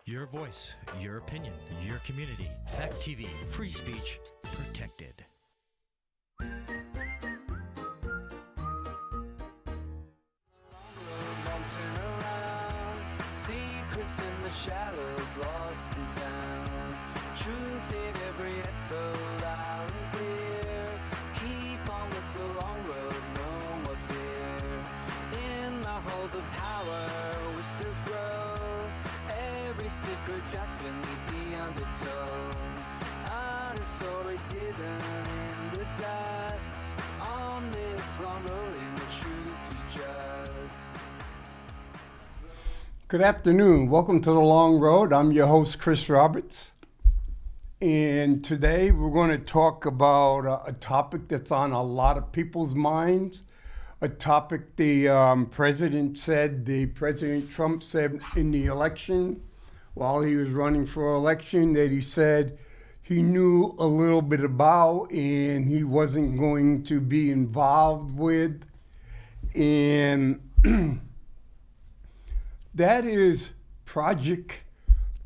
Your voice, your opinion, your community. Fact TV, free speech, protected. Secrets in the shadows, lost and found. Truth in every echo, loud and clear. Keep on with the long road, no more fear. In the halls of power, whispers grow. Every secret cut beneath the undertone. Honest stories hidden in the glass. On this long road, in the truth we trust. Good afternoon. Welcome to The Long Road. I'm your host, Kris Roberts. And today we're going to talk about a topic that's on a lot of people's minds. A topic President Trump said in the election, while he was running for election, that he said he knew a little bit about and he wasn't going to be involved with. And that is Project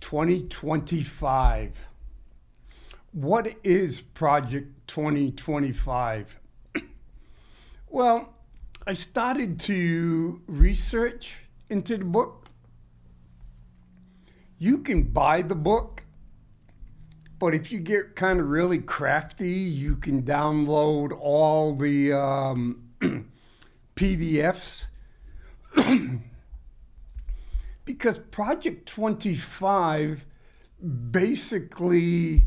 2025. What is Project 2025? Well, I started to research into the book. You can buy the book, but if you get kind of really crafty, you can download all the PDFs. Because Project 25 basically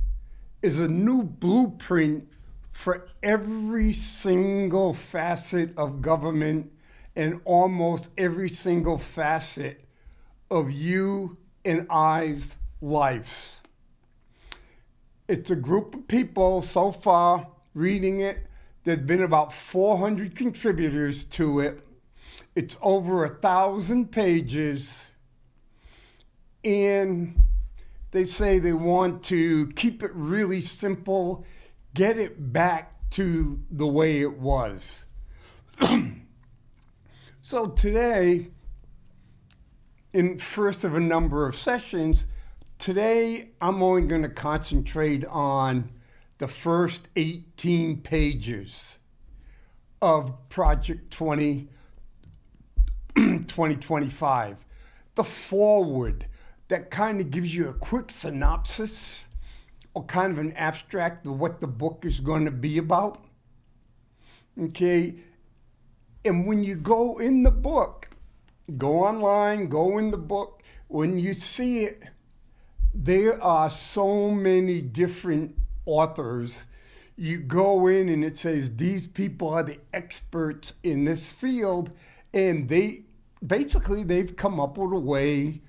is a new blueprint for every single facet of government and almost every single facet of you and I's lives. It's a group of people so far reading it. There's been about 400 contributors to it. It's over 1,000 pages. And they say they want to keep it really simple, get it back to the way it was. So today, in first of a number of sessions, today I'm only going to concentrate on the first 18 pages of Project 2025, the foreword. That kind of gives you a quick synopsis or kind of an abstract of what the book is going to be about. Okay. And when you go in the book, go online, go in the book, when you see it, there are so many different authors. You go in and it says, these people are the experts in this field. And they've come up with a way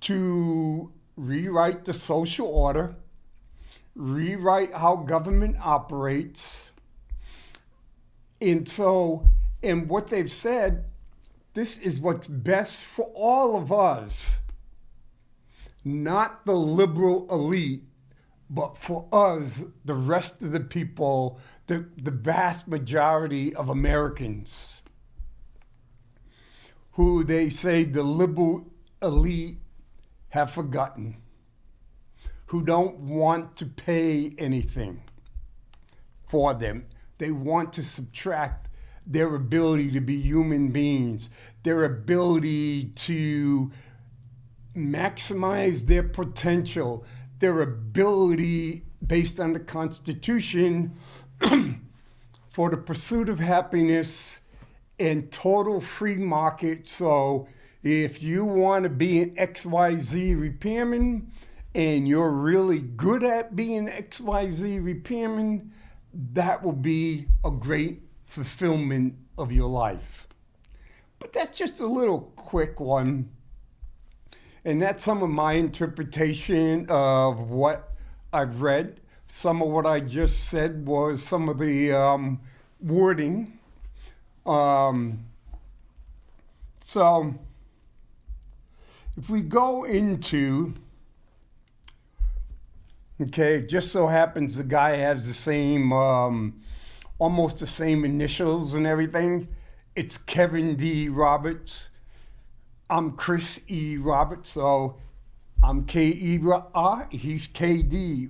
to rewrite the social order, rewrite how government operates. And what they've said, this is what's best for all of us, not the liberal elite, but for us, the rest of the people, the vast majority of Americans, who they say the liberal elite have forgotten, who don't want to pay anything for them. They want to subtract their ability to be human beings, their ability to maximize their potential, their ability based on the Constitution for the pursuit of happiness and total free market. So if you want to be an XYZ repairman and you're really good at being an XYZ repairman, that will be a great fulfillment of your life. But that's just a little quick one. And that's some of my interpretation of what I've read. Some of what I just said was some of the wording. So if we go into, just so happens the guy has the same, almost the same initials and everything. It's Kevin D. Roberts. I'm Kris E. Roberts. So I'm K-E-R, he's K-D.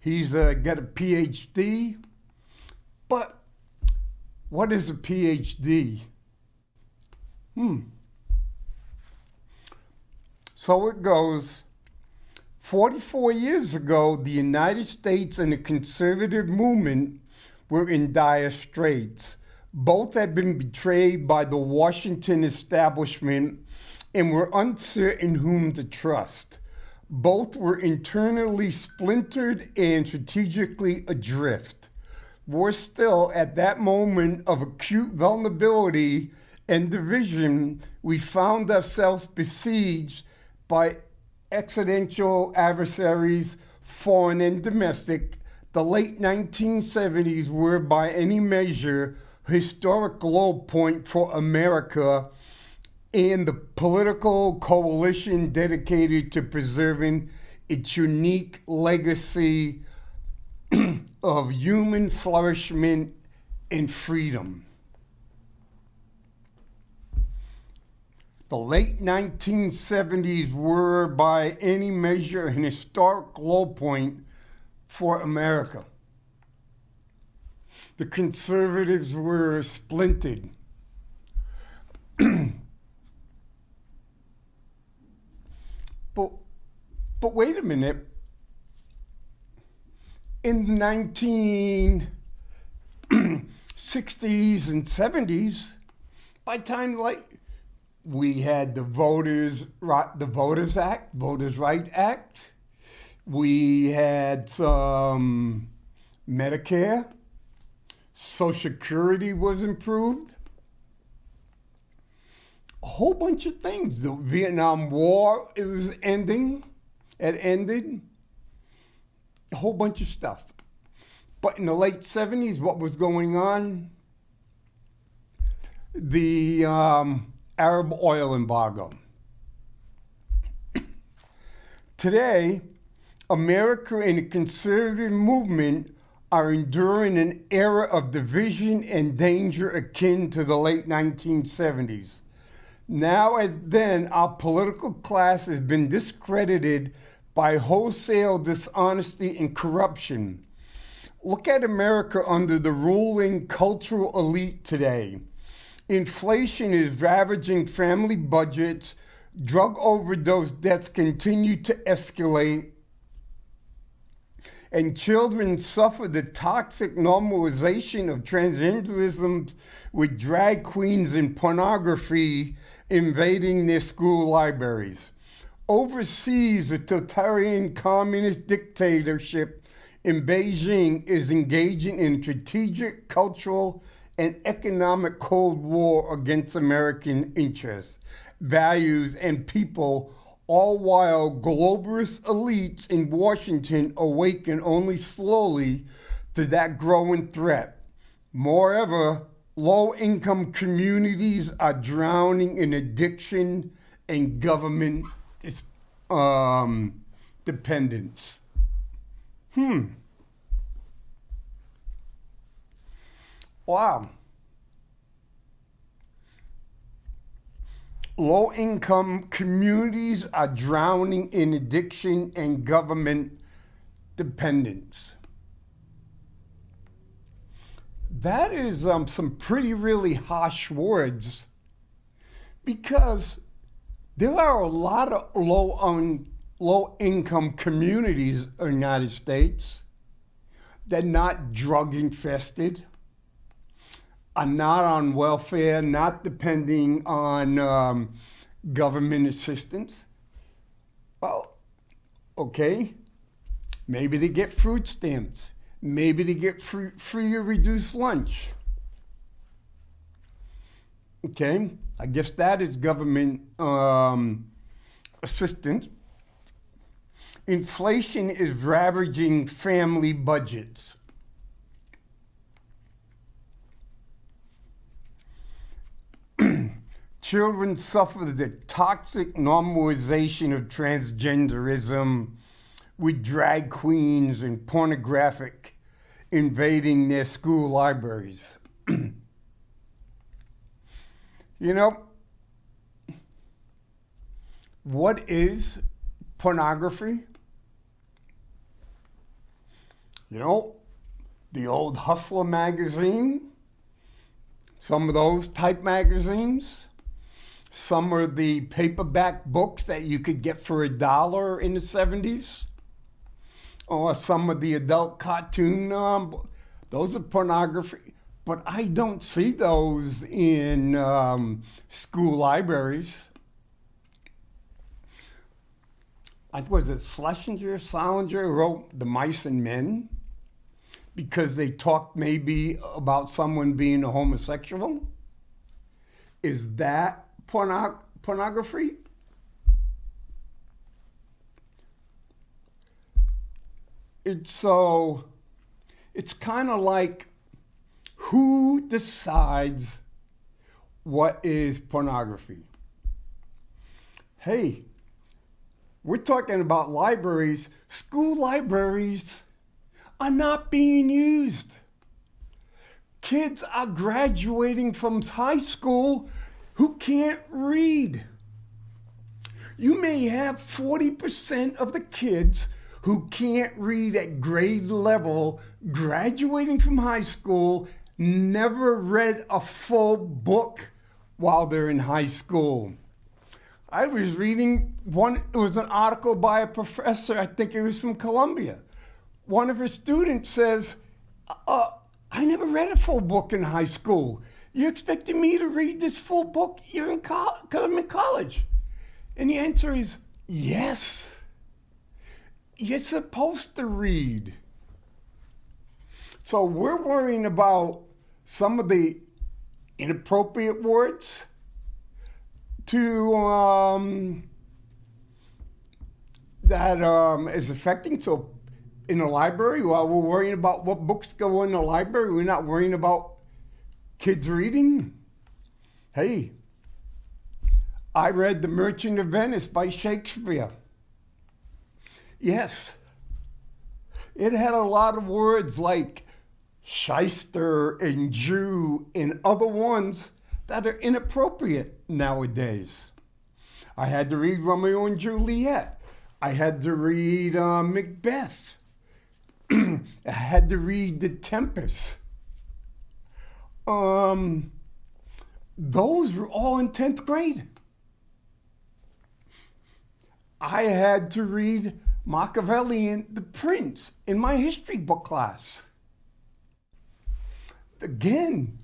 He's got a PhD, but what is a PhD? So it goes, 44 years ago, the United States and the conservative movement were in dire straits. Both had been betrayed by the Washington establishment and were uncertain whom to trust. Both were internally splintered and strategically adrift. Worse still, at that moment of acute vulnerability and division, we found ourselves besieged by existential adversaries, foreign and domestic. The late 1970s were, by any measure, a historic low point for America and the political coalition dedicated to preserving its unique legacy of human flourishment and freedom. The late 1970s were, by any measure, an historic low point for America. The conservatives were splintered. But wait a minute. In the 1960s and 70s, by time we had the Voters' Right Act. We had some Medicare. Social Security was improved. A whole bunch of things. The Vietnam War, it was ending. It ended. A whole bunch of stuff. But in the late 70s, what was going on? The Arab oil embargo. Today, America and the conservative movement are enduring an era of division and danger akin to the late 1970s. Now as then, our political class has been discredited by wholesale dishonesty and corruption. Look at America under the ruling cultural elite today. Inflation is ravaging family budgets. Drug overdose deaths continue to escalate. And children suffer the toxic normalization of transgenderism with drag queens and pornography invading their school libraries. Overseas, a totalitarian communist dictatorship in Beijing is engaging in strategic, cultural, and economic Cold War against American interests, values, and people, all while globalist elites in Washington awaken only slowly to that growing threat. Moreover, low-income communities are drowning in addiction and government dependence. Wow. Low-income communities are drowning in addiction and government dependence. That is some pretty really harsh words, because there are a lot of low-income communities in the United States that are not drug-infested, are not on welfare, not depending on government assistance. Well, okay, maybe they get fruit stamps. Maybe they get free or reduced lunch. Okay, I guess that is government assistance. Inflation is ravaging family budgets. Children suffer the toxic normalization of transgenderism, with drag queens and pornographic invading their school libraries. You know, what is pornography? You know, the old Hustler magazine, some of those type magazines, some of the paperback books that you could get for $1 in the 70s, or some of the adult cartoon, those are pornography. But I don't see those in school libraries. Was it Salinger wrote The Mice and Men because they talked maybe about someone being a homosexual? Is that pornography? It's kind of like, who decides what is pornography? Hey, we're talking about libraries. School libraries are not being used. Kids are graduating from high school who can't read. You may have 40% of the kids who can't read at grade level graduating from high school, never read a full book while they're in high school. I was reading it was an article by a professor, I think it was from Columbia. One of his students says, I never read a full book in high school. You're expecting me to read this full book? You're in because I'm in college. And the answer is yes. You're supposed to read. So we're worrying about some of the inappropriate words that is affecting. So in the library, while we're worrying about what books go in the library, we're not worrying about kids reading. Hey, I read The Merchant of Venice by Shakespeare. Yes, it had a lot of words like shyster and Jew and other ones that are inappropriate nowadays. I had to read Romeo and Juliet. I had to read Macbeth. I had to read The Tempest. Those were all in 10th grade. I had to read Machiavelli and The Prince in my history book class. Again,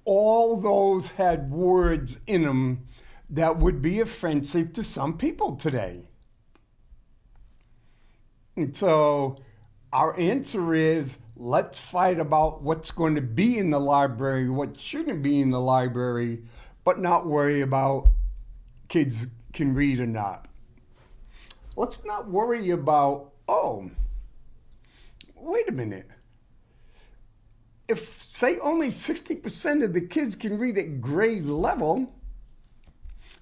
all those had words in them that would be offensive to some people today. And so our answer is, let's fight about what's going to be in the library, what shouldn't be in the library, but not worry about kids can read or not. Let's not worry about, wait a minute. If, say, only 60% of the kids can read at grade level,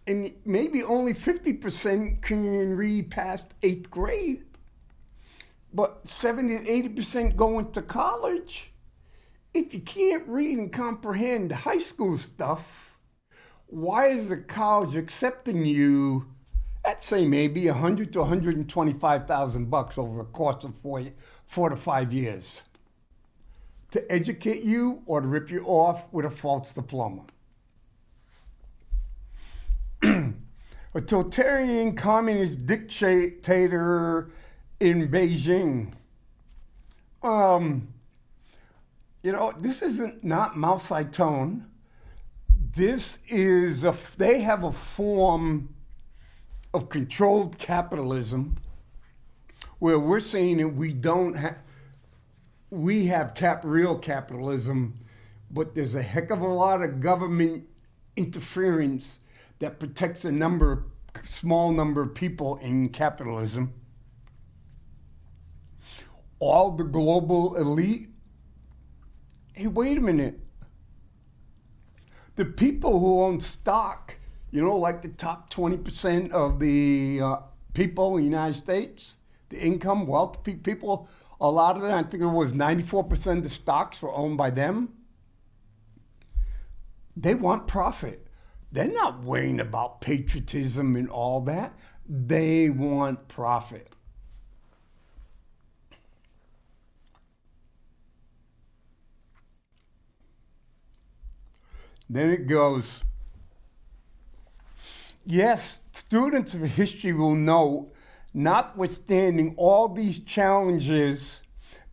and maybe only 50% can read past 8th grade, but 70 to 80% go into college, if you can't read and comprehend high school stuff, why is the college accepting you at, say, maybe $100,000 to $125,000 over a course of 4 to 5 years? To educate you or to rip you off with a false diploma. A totalitarian communist dictator in Beijing. This isn't not Mao Zedong. This is they have a form of controlled capitalism where we're saying that we have real capitalism, but there's a heck of a lot of government interference that protects a small number of people in capitalism. All the global elite. Hey, wait a minute. The people who own stock, like the top 20% of the people in the United States, the income, wealth people, a lot of them, I think it was 94% of the stocks were owned by them. They want profit. They're not worrying about patriotism and all that. They want profit. Then it goes, yes, students of history will note, notwithstanding all these challenges,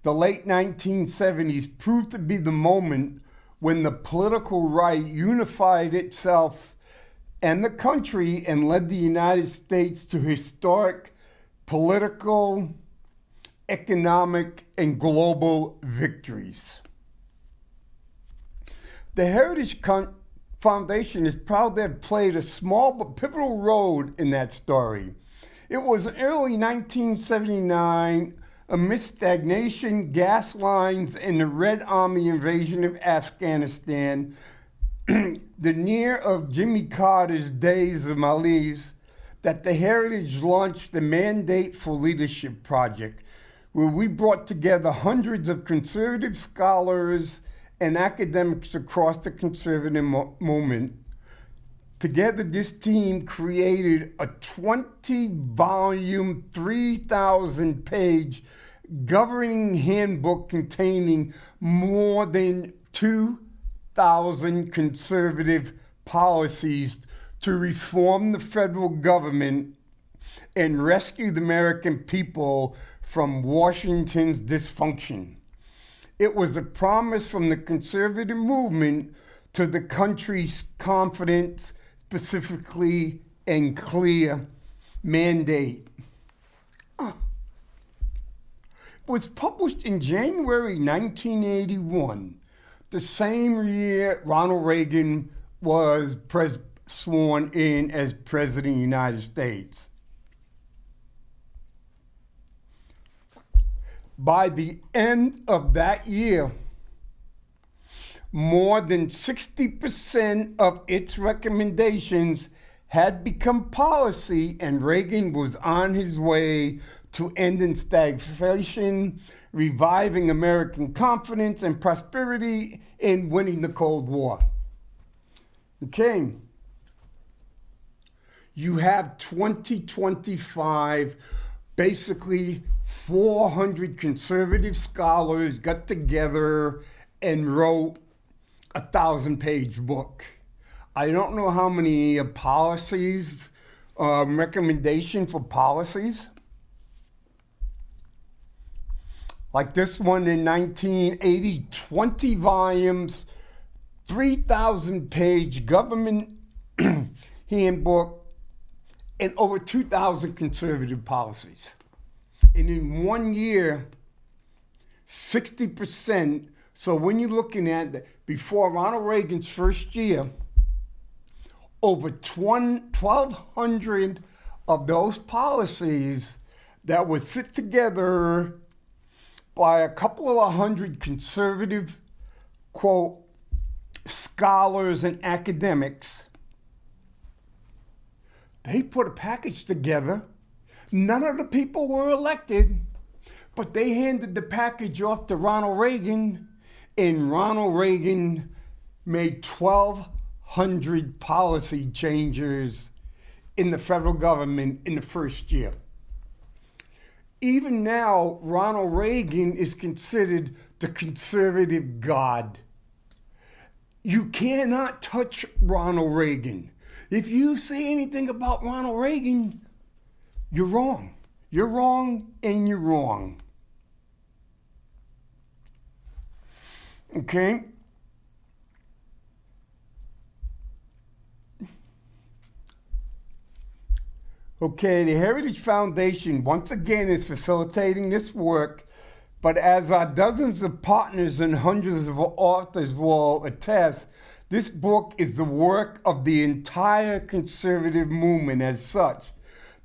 the late 1970s proved to be the moment when the political right unified itself and the country and led the United States to historic political, economic, and global victories. The Heritage Foundation is proud to have played a small but pivotal role in that story. It was early 1979, amidst stagnation, gas lines, and the Red Army invasion of Afghanistan, the near of Jimmy Carter's days of malaise, that the Heritage launched the Mandate for Leadership Project, where we brought together hundreds of conservative scholars and academics across the conservative movement. Together, this team created a 20-volume, 3,000-page governing handbook containing more than 2,000 conservative policies to reform the federal government and rescue the American people from Washington's dysfunction. It was a promise from the conservative movement to the country's confident, specifically and clear mandate. It was published in January 1981, the same year Ronald Reagan was sworn in as President of the United States. By the end of that year, more than 60% of its recommendations had become policy, and Reagan was on his way to ending stagflation, reviving American confidence and prosperity, and winning the Cold War. Okay. You have 2025, basically 400 conservative scholars got together and wrote a 1,000-page book. I don't know how many policies, recommendation for policies. Like this one in 1980, 20 volumes, 3,000-page government handbook, and over 2,000 conservative policies. And in 1 year, 60%. So when you're looking at before Ronald Reagan's first year, over 1,200 of those policies that were sit together by a couple of hundred conservative, quote, scholars and academics, they put a package together. None of the people were elected, but they handed the package off to Ronald Reagan, and Ronald Reagan made 1,200 policy changes in the federal government in the first year. Even now, Ronald Reagan is considered the conservative god. You cannot touch Ronald Reagan. If you say anything about Ronald Reagan, you're wrong. You're wrong and you're wrong. Okay? Okay, the Heritage Foundation once again is facilitating this work, but as our dozens of partners and hundreds of authors will attest, this book is the work of the entire conservative movement as such.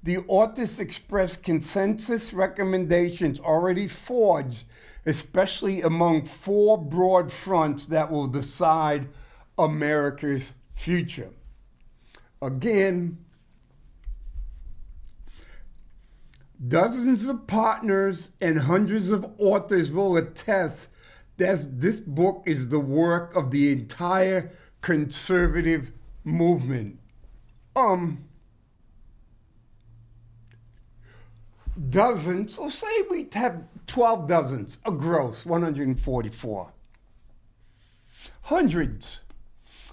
The authors express consensus recommendations already forged, especially among 4 broad fronts that will decide America's future. Again, dozens of partners and hundreds of authors will attest that this book is the work of the entire conservative movement. dozens, so say we have 12 dozens, a gross, 144. Hundreds.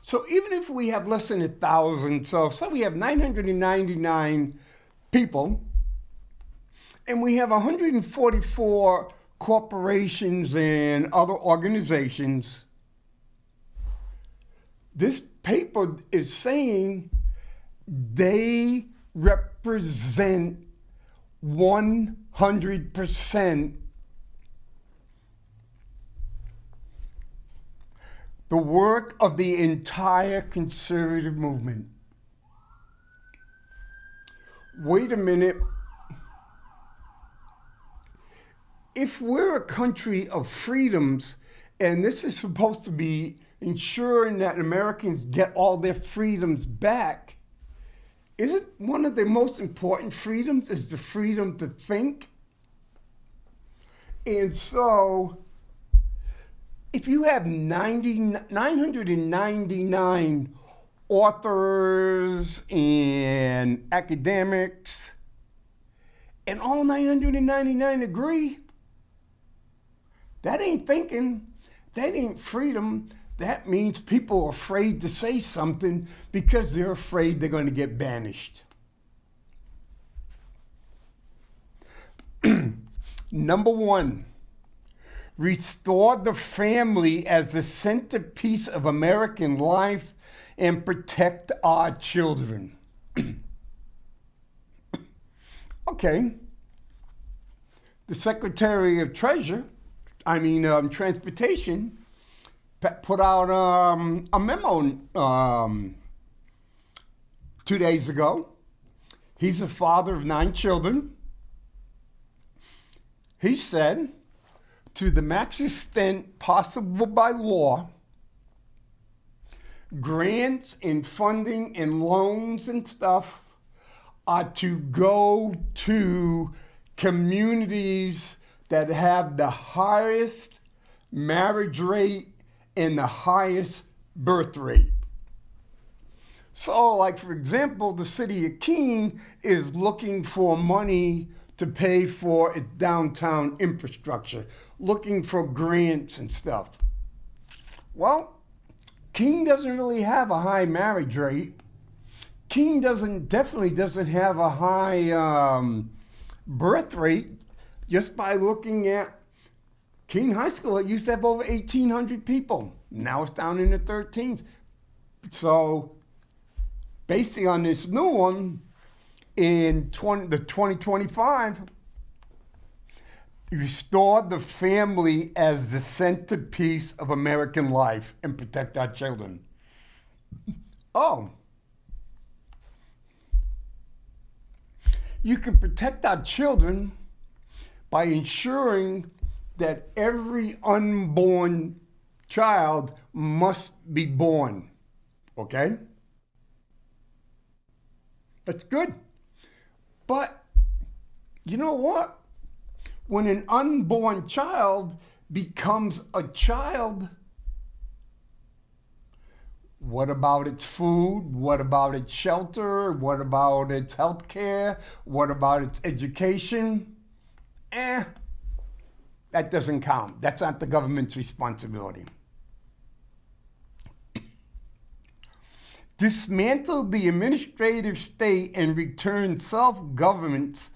So even if we have less than 1,000, so say we have 999 people, and we have 144 corporations and other organizations, this paper is saying they represent 100% the work of the entire conservative movement. Wait a minute. If we're a country of freedoms, and this is supposed to be ensuring that Americans get all their freedoms back, isn't one of the most important freedoms is the freedom to think? And so, if you have 999 authors and academics, and all 999 agree, that ain't thinking, that ain't freedom. That means people are afraid to say something because they're afraid they're going to get banished. Number one, restore the family as the centerpiece of American life and protect our children. Okay. The Secretary of Transportation put out a memo 2 days ago. He's a father of 9 children. He said, to the max extent possible by law, grants and funding and loans and stuff are to go to communities that have the highest marriage rate and the highest birth rate. So, like, for example, the city of Keene is looking for money to pay for its downtown infrastructure, looking for grants and stuff. Well, Keene doesn't really have a high marriage rate. Keene definitely doesn't have a high birth rate. Just by looking at Keene High School, it used to have over 1,800 people. Now it's down in the 13s. So, basing on this new one, in 2025, restore the family as the centerpiece of American life and protect our children. Oh. You can protect our children by ensuring that every unborn child must be born. Okay? That's good. But you know what? When an unborn child becomes a child, what about its food? What about its shelter? What about its health care? What about its education? That doesn't count. That's not the government's responsibility. Dismantle the administrative state and return self-governance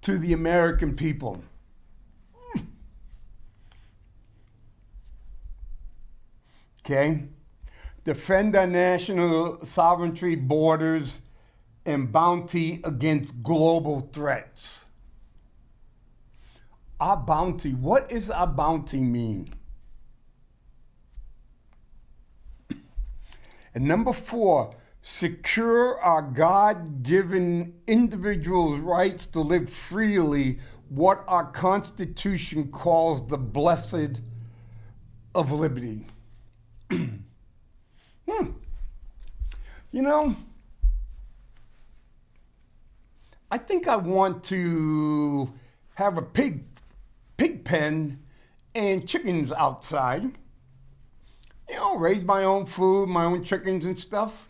to the American people. Okay? Defend our national sovereignty, borders, and bounty against global threats. Our bounty, what does our bounty mean? And number 4, secure our God-given individuals' rights to live freely, what our Constitution calls the blessed of liberty. You know, I think I want to have a pig pen and chickens outside. You know, raise my own food, my own chickens and stuff.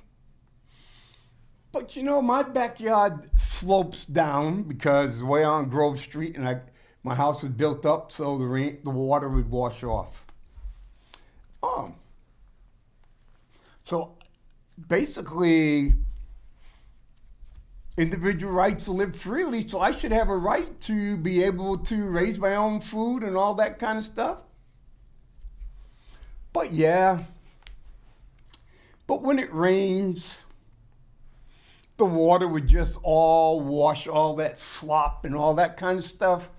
But my backyard slopes down because way on Grove Street, and my house was built up so the water would wash off. So basically, individual rights to live freely, so I should have a right to be able to raise my own food and all that kind of stuff. But when it rains, the water would just all wash all that slop and all that kind of stuff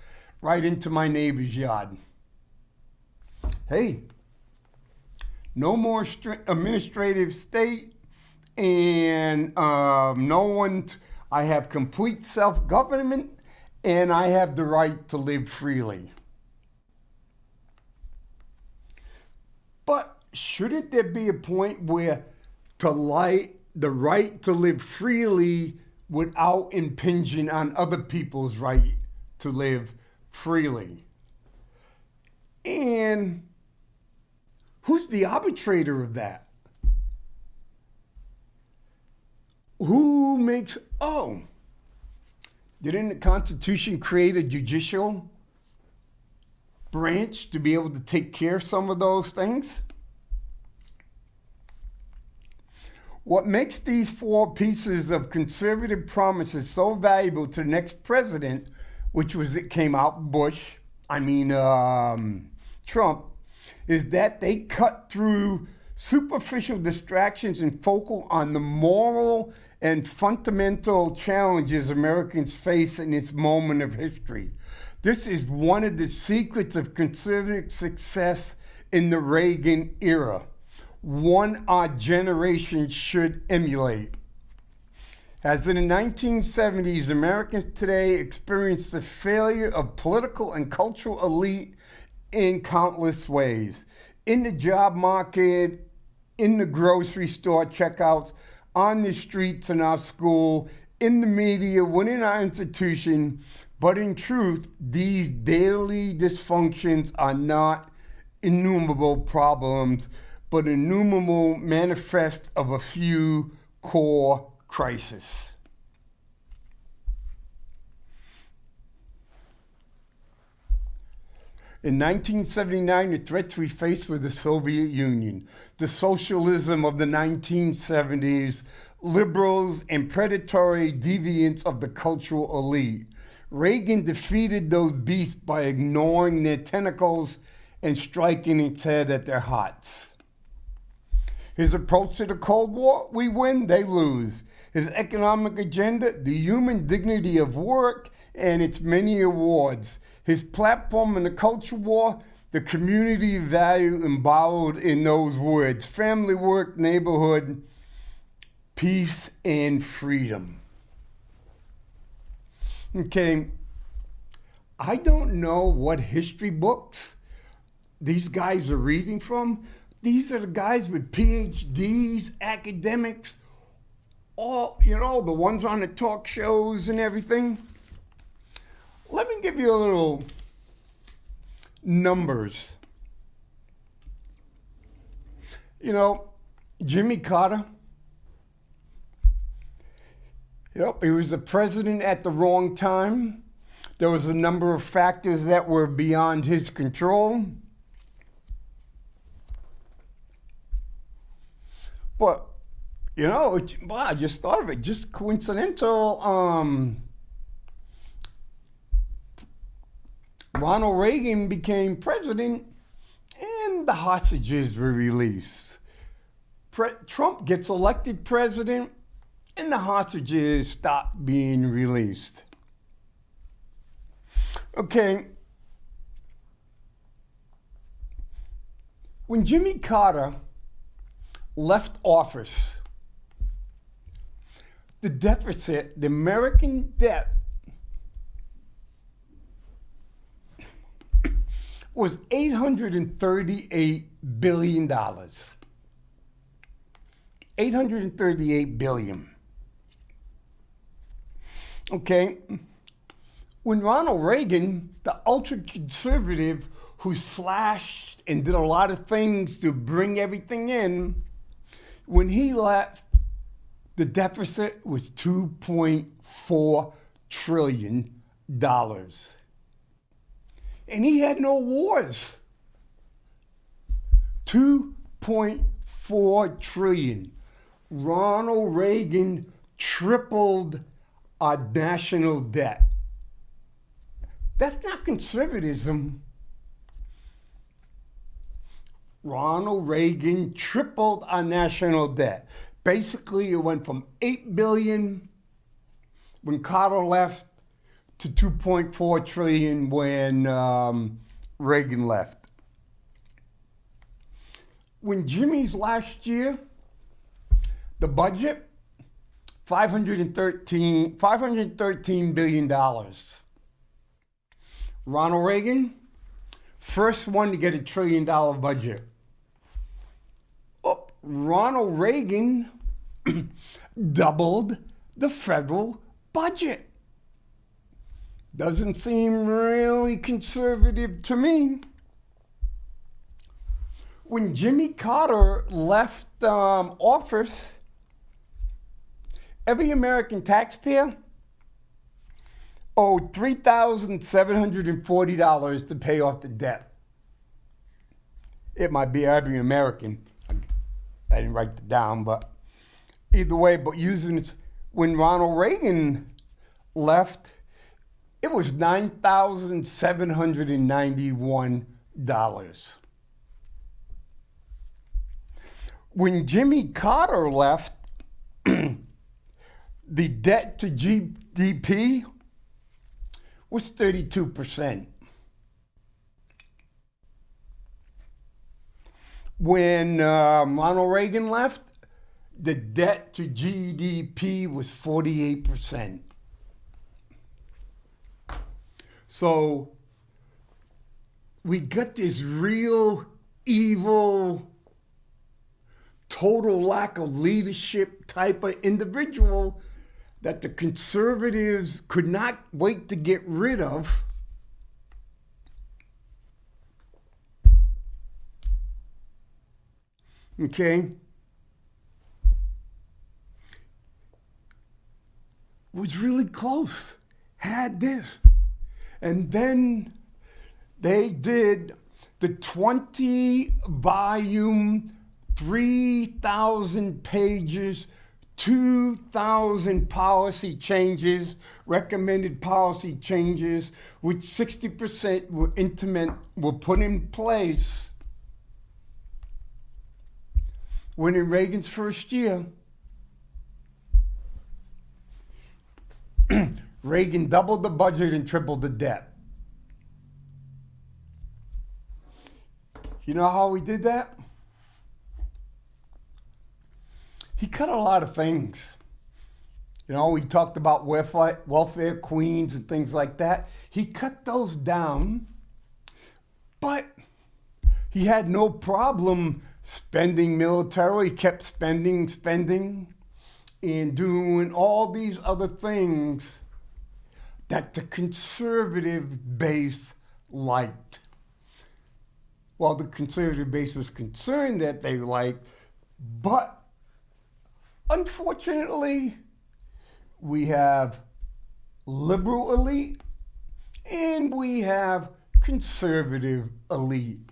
right into my neighbor's yard. Hey, no more administrative state, and I have complete self-government, and I have the right to live freely. But shouldn't there be a point where the right to live freely without impinging on other people's right to live freely? And who's the arbitrator of that? Who makes, didn't the Constitution create a judicial branch to be able to take care of some of those things? What makes these 4 pieces of conservative promises so valuable to the next president, it came out Trump, is that they cut through superficial distractions and focus on the moral and fundamental challenges Americans face in this moment of history. This is one of the secrets of conservative success in the Reagan era, one our generation should emulate. As in the 1970s, Americans today experience the failure of political and cultural elite in countless ways. In the job market, in the grocery store checkouts, on the streets in our school, in the media, within our institution. But in truth, these daily dysfunctions are not innumerable problems, but innumerable manifest of a few core crises. In 1979, the threats we faced were the Soviet Union, the socialism of the 1970s, liberals, and predatory deviants of the cultural elite. Reagan defeated those beasts by ignoring their tentacles and striking its head at their hearts. His approach to the Cold War, we win, they lose. His economic agenda, the human dignity of work and its many awards. His platform in the culture war, the community value embodied in those words: family, work, neighborhood, peace, and freedom. Okay, I don't know what history books these guys are reading from. These are the guys with PhDs, academics, all, the ones on the talk shows and everything. Let me give you a little numbers. Jimmy Carter. He was the president at the wrong time. There was a number of factors that were beyond his control. But, I just thought of it, just coincidental. Ronald Reagan became president and the hostages were released. Trump gets elected president and the hostages stop being released. Okay. When Jimmy Carter left office, the American debt was $838 billion. $838 billion. Okay. When Ronald Reagan, the ultra-conservative who slashed and did a lot of things to bring everything in, when he left, the deficit was $2.4 trillion. And he had no wars. 2.4 trillion. Ronald Reagan tripled our national debt. That's not conservatism. Ronald Reagan tripled our national debt. Basically, it went from 8 billion when Carter left to 2.4 trillion when Reagan left. When Jimmy's last year, the budget, $513 billion. Ronald Reagan, first one to get $1 trillion budget. Oh, Ronald Reagan doubled the federal budget. Doesn't seem really conservative to me. When Jimmy Carter left office, every American taxpayer owed $3,740 to pay off the debt. It might be every American. I didn't write it down, but either way, but using it, when Ronald Reagan left, it was $9,791. When Jimmy Carter left, the debt to GDP was 32%. When Ronald Reagan left, the debt to GDP was 48%. So we got this real evil, total lack of leadership type of individual that the conservatives could not wait to get rid of. Okay? Was really close. Had this. And then they did the 20-volume, 3,000 pages, 2,000 policy changes, recommended policy changes, which 60% were put in place when in Reagan's first year. Reagan doubled the budget and tripled the debt. You know how he did that? He cut a lot of things. You know, we talked about welfare queens and things like that. He cut those down, but he had no problem spending militarily. He kept spending, and doing all these other things that the conservative base liked. Well, the conservative base was concerned that they liked, but unfortunately, we have liberal elite and we have conservative elite.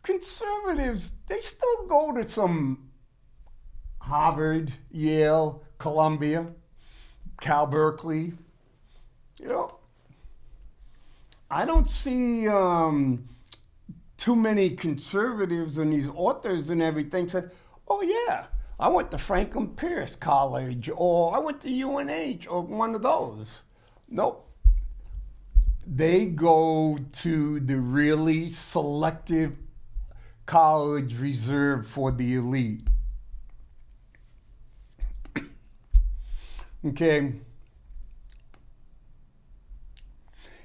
Conservatives, they still go to some Harvard, Yale, Columbia, Cal Berkeley. You know, I don't see too many conservatives and these authors and everything say, oh yeah, I went to Franklin Pierce College, or I went to UNH, or one of those. Nope. They go to the really selective college reserved for the elite. Okay.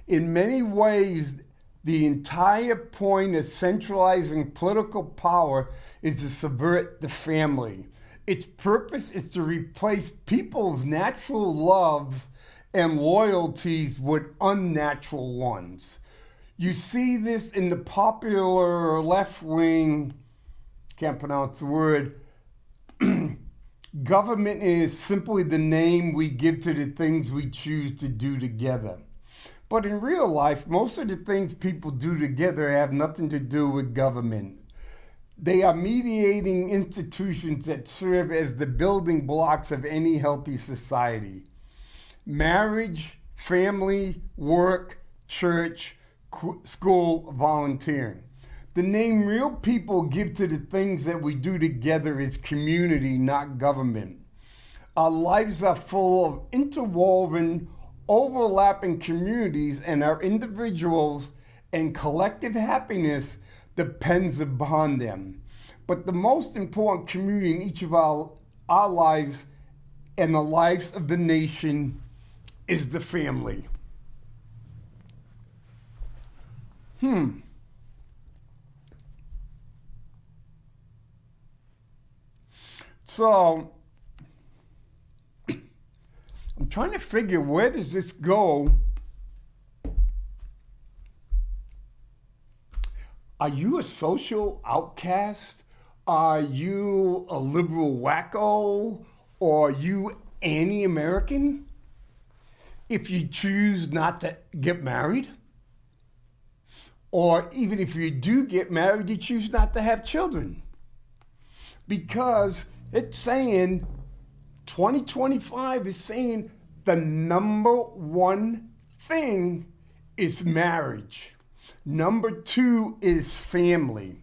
In many ways, the entire point of centralizing political power is to subvert the family. Its purpose is to replace people's natural loves and loyalties with unnatural ones. You see this in the popular left-wing, can't pronounce the word, Government is simply the name we give to the things we choose to do together. But in real life, most of the things people do together have nothing to do with government. They are mediating institutions that serve as the building blocks of any healthy society. Marriage, family, work, church, school, volunteering. The name real people give to the things that we do together is community, not government. Our lives are full of interwoven, overlapping communities, and our individuals and collective happiness depends upon them. But the most important community in each of our lives and the lives of the nation is the family. So, I'm trying to figure, where does this go? Are you a social outcast? Are you a liberal wacko? Or are you anti-American? If you choose not to get married? Or even if you do get married, you choose not to have children? Because it's saying, 2025 is saying the number one thing is marriage. Number two is family.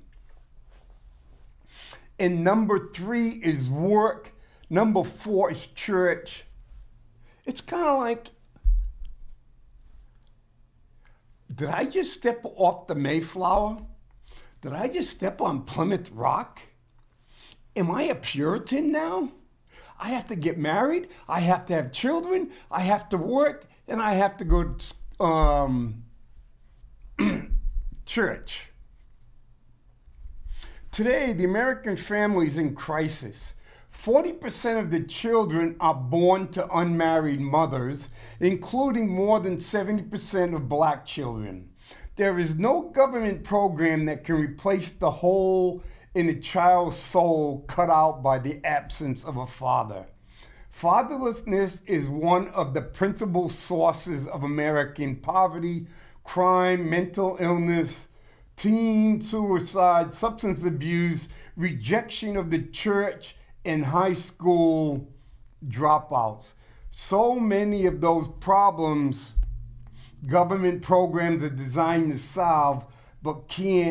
And number three is work. Number four is church. It's kind of like, did I just step off the Mayflower? Did I just step on Plymouth Rock? Am I a Puritan now? I have to get married, I have to have children, I have to work, and I have to go to church. Today, the American family is in crisis. 40% of the children are born to unmarried mothers, including more than 70% of black children. There is no government program that can replace the hole in a child's soul cut out by the absence of a father. Fatherlessness is one of the principal sources of American poverty, crime, mental illness, teen suicide, substance abuse, rejection of the church, and high school dropouts. So many of those problems government programs are designed to solve, but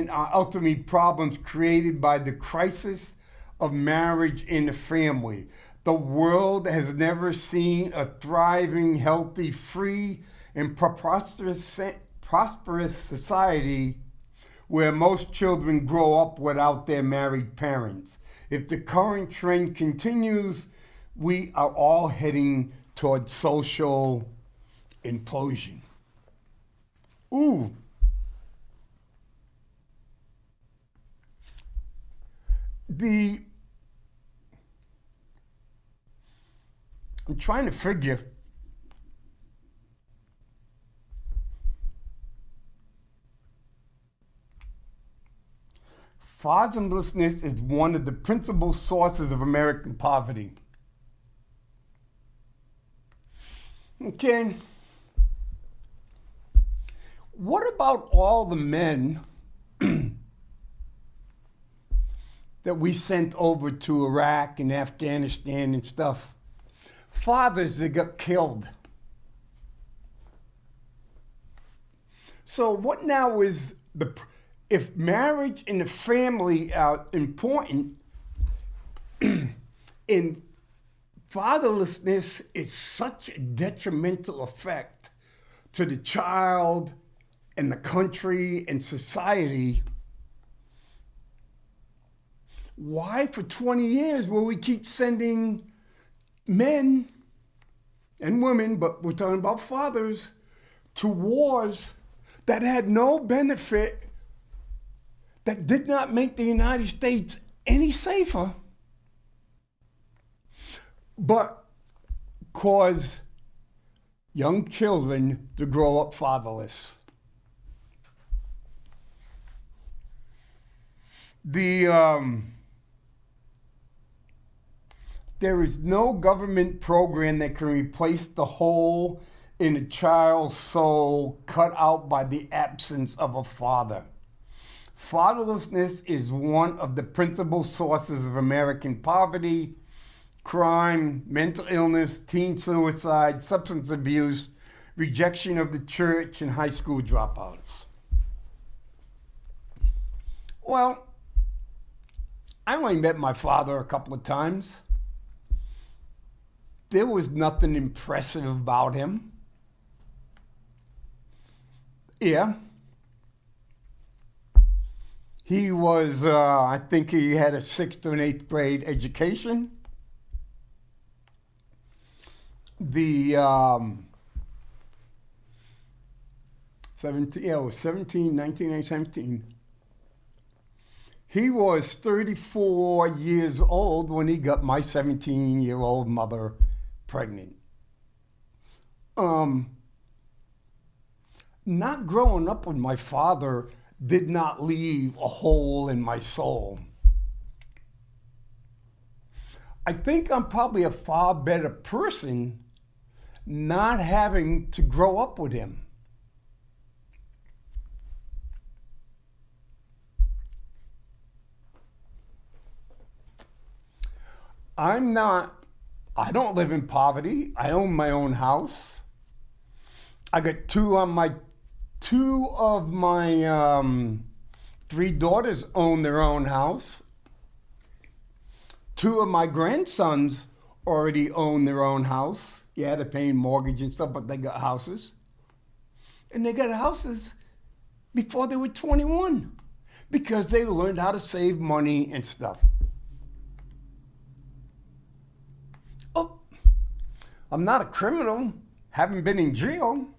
are ultimately problems created by the crisis of marriage in the family. The world has never seen a thriving, healthy, free, and prosperous society where most children grow up without their married parents. If the current trend continues, we are all heading toward social implosion. Ooh. I'm trying to figure. Fatherlessness is one of the principal sources of American poverty. Okay. What about all the men that we sent over to Iraq and Afghanistan and stuff? Fathers that got killed. So what now is if marriage and the family are important, and fatherlessness is such a detrimental effect to the child and the country and society, why for 20 years will we keep sending men and women, but we're talking about fathers, to wars that had no benefit, that did not make the United States any safer, but cause young children to grow up fatherless? There is no government program that can replace the hole in a child's soul cut out by the absence of a father. Fatherlessness is one of the principal sources of American poverty, crime, mental illness, teen suicide, substance abuse, rejection of the church, and high school dropouts. Well, I only met my father a couple of times. There was nothing impressive about him. Yeah. He was, I think he had a 6th or an 8th grade education. The 1917. He was 34 years old when he got my 17-year-old mother pregnant. Not growing up with my father did not leave a hole in my soul. I think I'm probably a far better person not having to grow up with him. I don't live in poverty. I own my own house. I got two of my 3 daughters own their own house. 2 of my grandsons already own their own house. Yeah, they're paying mortgage and stuff, but they got houses. And they got houses before they were 21 because they learned how to save money and stuff. Oh, I'm not a criminal. Haven't been in jail.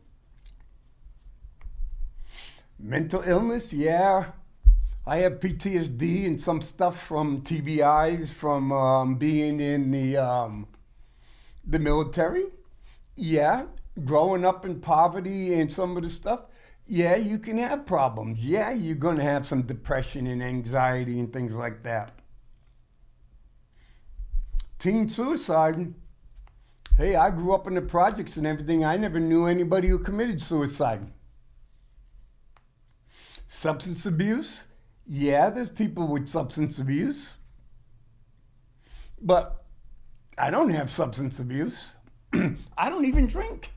Mental illness, yeah. I have PTSD and some stuff from TBIs from being in the military. Yeah, growing up in poverty and some of the stuff. Yeah, you can have problems. Yeah, you're going to have some depression and anxiety and things like that. Teen suicide. Hey, I grew up in the projects and everything. I never knew anybody who committed suicide. Substance abuse. Yeah, there's people with substance abuse. But I don't have substance abuse. I don't even drink.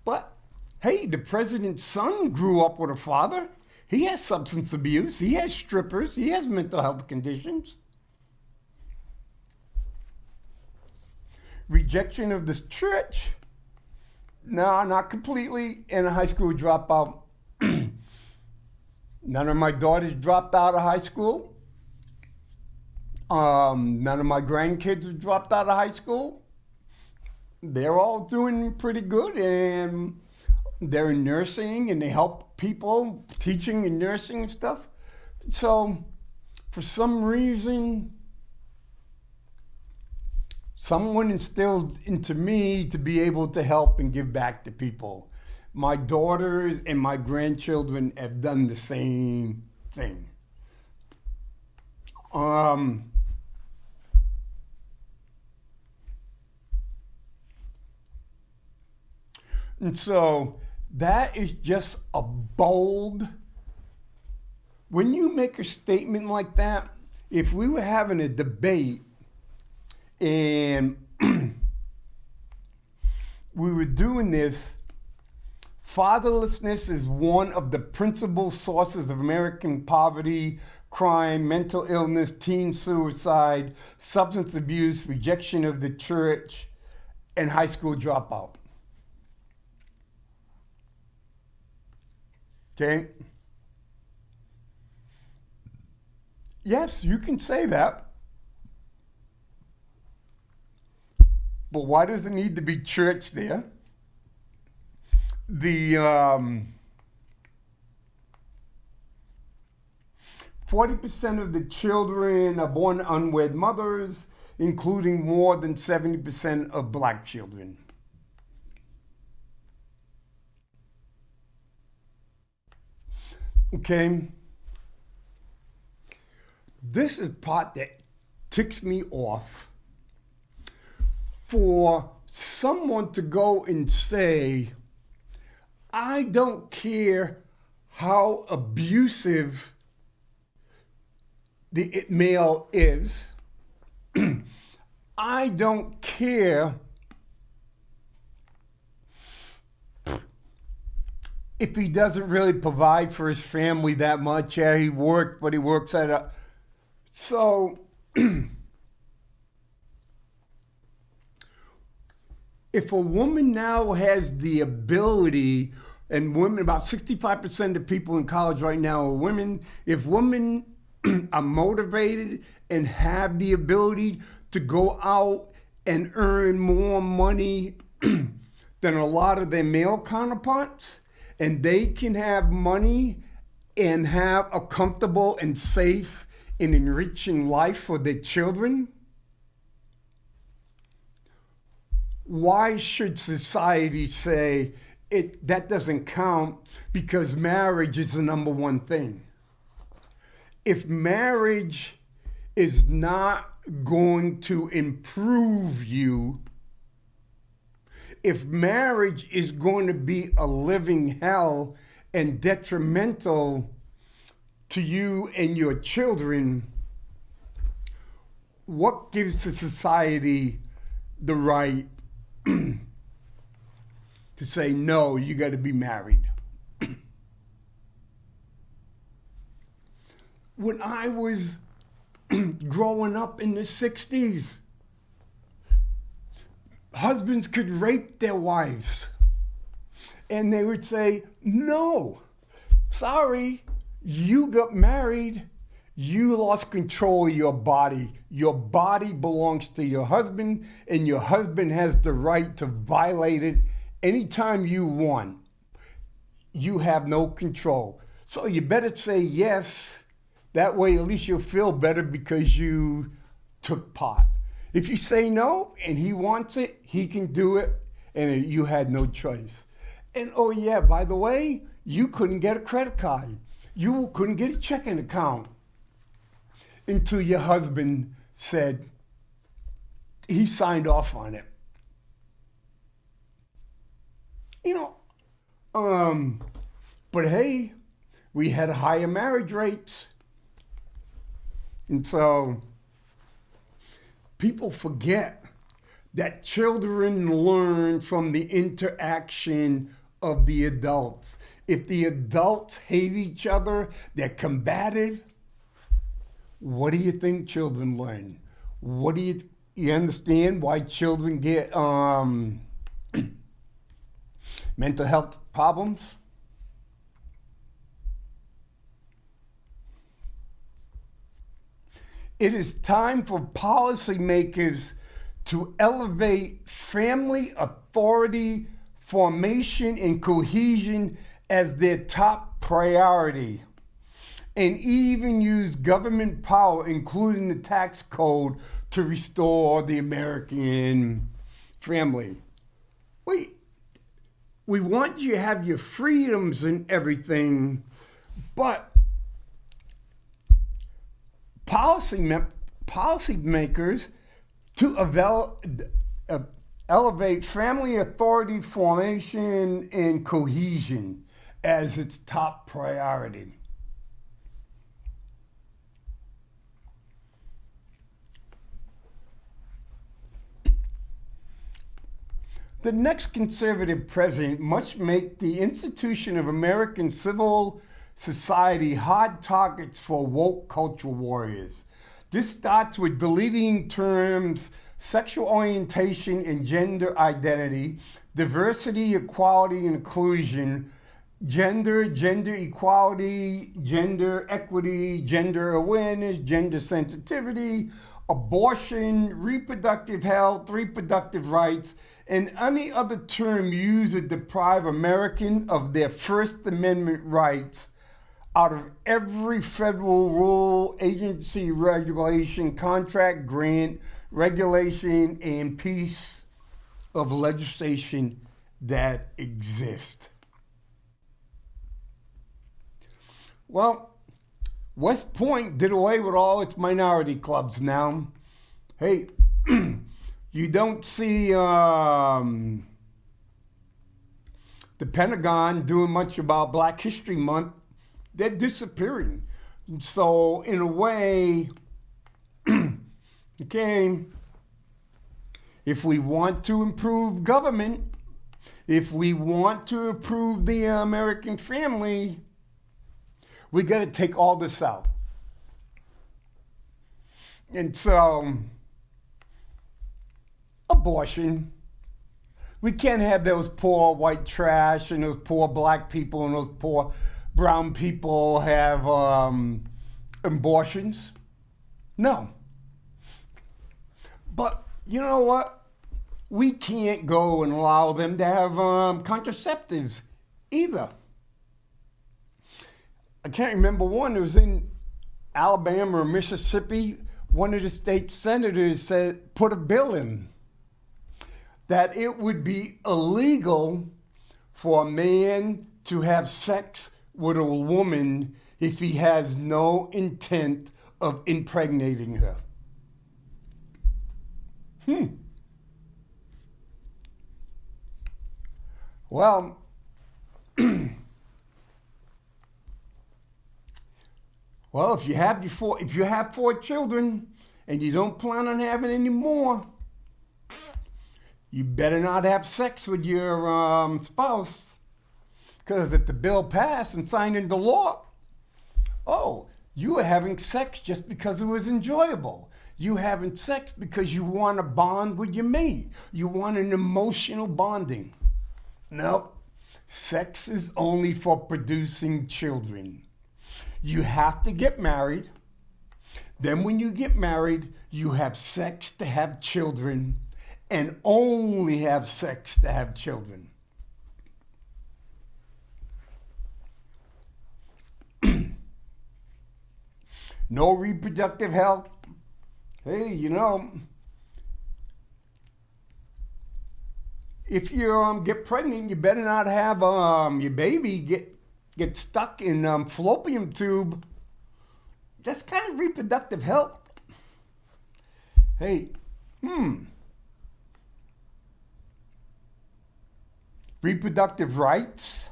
But hey, the president's son grew up with a father. He has substance abuse. He has strippers. He has mental health conditions. Rejection of this church. No, not completely. And a high school dropout. None of my daughters dropped out of high school. None of my grandkids have dropped out of high school. They're all doing pretty good, and they're in nursing, and they help people, teaching and nursing and stuff. So, for some reason, someone instilled into me to be able to help and give back to people. My daughters and my grandchildren have done the same thing. And so that is just a bold, when you make a statement like that, if we were having a debate and we were doing this, fatherlessness is one of the principal sources of American poverty, crime, mental illness, teen suicide, substance abuse, rejection of the church, and high school dropout. Okay? Yes, you can say that. But why does it need to be church there? The 40% of the children are born to unwed mothers, including more than 70% of black children. Okay? This is part that ticks me off for someone to go and say, I don't care how abusive the male is. I don't care if he doesn't really provide for his family that much. Yeah, he worked, but he works at a... So, if a woman now has the ability, and women, about 65% of people in college right now are women, if women are motivated and have the ability to go out and earn more money than a lot of their male counterparts, and they can have money and have a comfortable and safe and enriching life for their children, why should society say that doesn't count because marriage is the number one thing? If marriage is not going to improve you, if marriage is going to be a living hell and detrimental to you and your children, what gives the society the right to say, no, you got to be married? When I was growing up in the 60s, husbands could rape their wives. And they would say, no, sorry, you got married, you lost control of your body. Your body belongs to your husband, and your husband has the right to violate it anytime you want. You have no control. So you better say yes. That way, at least you'll feel better because you took part. If you say no and he wants it, he can do it, and you had no choice. And oh yeah, by the way, you couldn't get a credit card. You couldn't get a checking account until your husband said he signed off on it. But hey, we had higher marriage rates. And so people forget that children learn from the interaction of the adults. If the adults hate each other, they're combative, what do you think children learn? What do you understand why children get mental health problems? It is time for policymakers to elevate family authority, formation, and cohesion as their top priority, and even use government power, including the tax code, to restore the American family. We want you to have your freedoms and everything, but policymakers to elevate family authority, formation, and cohesion as its top priority. The next conservative president must make the institution of American civil society hard targets for woke cultural warriors. This starts with deleting terms sexual orientation and gender identity, diversity, equality, and inclusion, gender equality, gender equity, gender awareness, gender sensitivity, abortion, reproductive health, reproductive rights, and any other term used to deprive Americans of their First Amendment rights out of every federal rule, agency, regulation, contract, grant, regulation, and piece of legislation that exist. Well, West Point did away with all its minority clubs now. Hey, you don't see the Pentagon doing much about Black History Month. They're disappearing. So in a way, okay, if we want to improve government, if we want to improve the American family, we got to take all this out. And so, abortion. We can't have those poor white trash and those poor black people and those poor brown people have abortions. No. But you know what? We can't go and allow them to have contraceptives either. I can't remember one. It was in Alabama or Mississippi. One of the state senators said, put a bill in that it would be illegal for a man to have sex with a woman if he has no intent of impregnating her. Well, well, if you have 4 children and you don't plan on having any more, you better not have sex with your spouse, because if the bill passed and signed into law, oh, you were having sex just because it was enjoyable. You having sex because you want to bond with your mate. You want an emotional bonding. Nope. Sex is only for producing children. You have to get married. Then when you get married, you have sex to have children, and only have sex to have children. No reproductive health. Hey, you know, if you get pregnant, you better not have your baby get stuck in fallopian tube. That's kind of reproductive health. Hey, reproductive rights,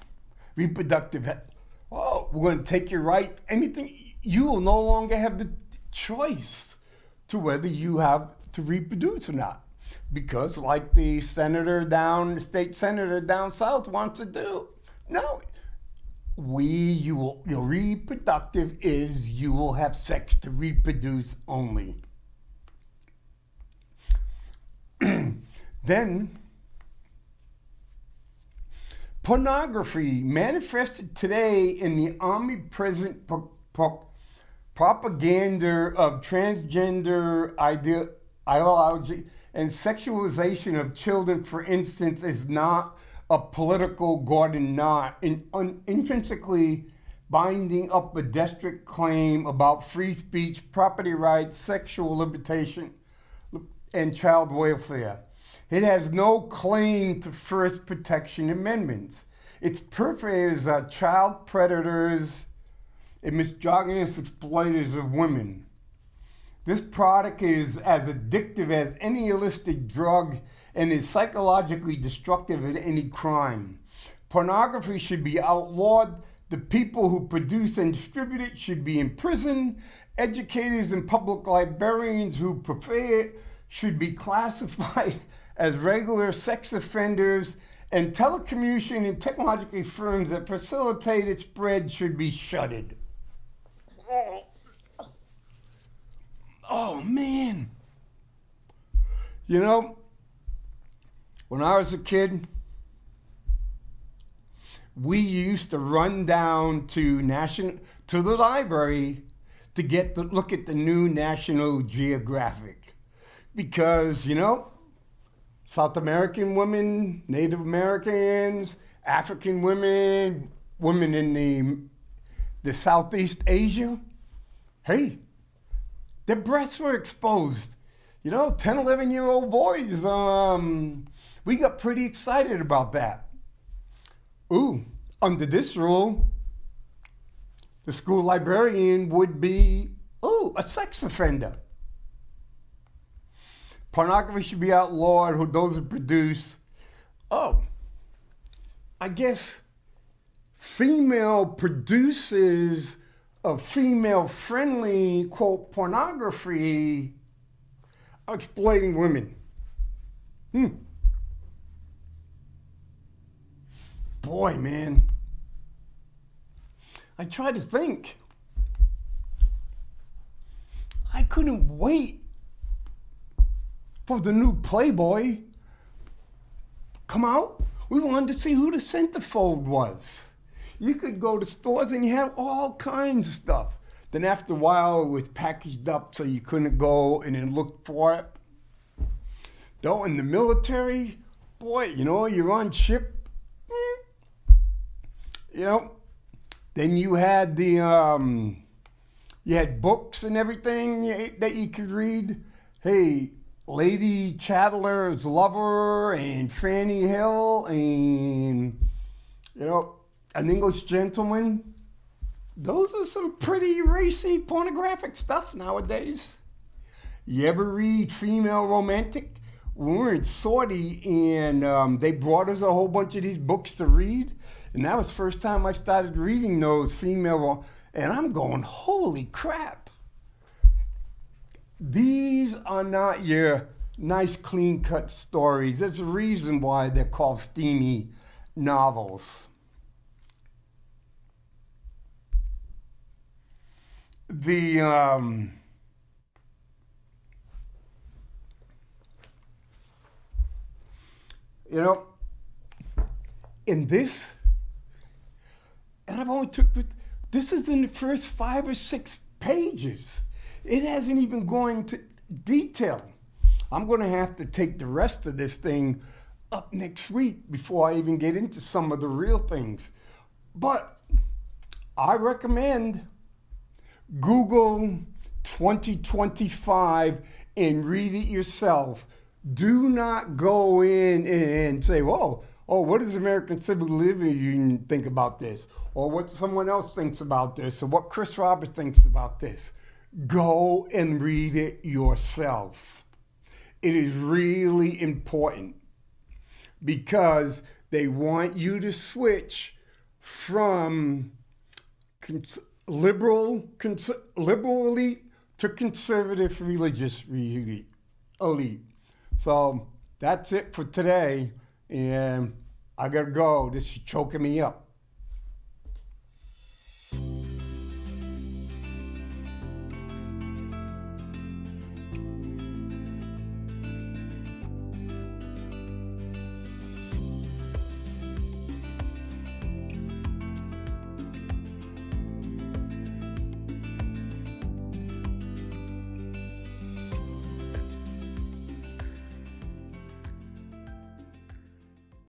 oh, we're going to take your right, anything. You will no longer have the choice to whether you have to reproduce or not. Because like the state senator down south wants to do, no, your reproductive is you will have sex to reproduce only. Then, pornography manifested today in the omnipresent propaganda of transgender ideology and sexualization of children, for instance, is not a political garden knot, intrinsically binding up a district claim about free speech, property rights, sexual liberation, and child welfare. It has no claim to First Protection Amendments. Its purveyors are child predators and misogynist exploiters of women. This product is as addictive as any illicit drug and is psychologically destructive of any crime. Pornography should be outlawed. The people who produce and distribute it should be in prison. Educators and public librarians who prepare it should be classified as regular sex offenders, and telecommunication and technology firms that facilitate its spread should be shuttered. Oh man. You know, when I was a kid, we used to run down to the library to look at the new National Geographic, because, you know, South American women, Native Americans, African women, women in the Southeast Asia, hey, their breasts were exposed. You know, 10, 11-year-old boys, we got pretty excited about that. Ooh, under this rule, the school librarian would be, a sex offender. Pornography should be outlawed. Who those who produce? Oh, I guess female producers of female-friendly, quote, pornography are exploiting women. Boy, man. I tried to think. I couldn't wait for the new Playboy come out. We wanted to see who the centerfold was. You could go to stores and you had all kinds of stuff. Then after a while, it was packaged up so you couldn't go and then look for it. Though in the military, boy, you're on ship. Then you had you had books and everything that you could read. Hey, Lady Chatterley's Lover and Fanny Hill and, An English Gentleman. Those are some pretty racy pornographic stuff nowadays. You ever read Female Romantic? We were in Saudi and they brought us a whole bunch of these books to read. And that was the first time I started reading those and I'm going, holy crap. These are not your nice, clean-cut stories. There's a reason why they're called steamy novels. In this, and I've only this is in the first 5 or 6 pages. It hasn't even gone into detail. I'm going to have to take the rest of this thing up next week before I even get into some of the real things. But I recommend Google 2025 and read it yourself. Do not go in and say, what does American Civil Liberties Union think about this? Or what someone else thinks about this? Or what Kris Roberts thinks about this? Go and read it yourself. It is really important because they want you to switch from liberal elite to conservative religious elite. So that's it for today. And I gotta go. This is choking me up.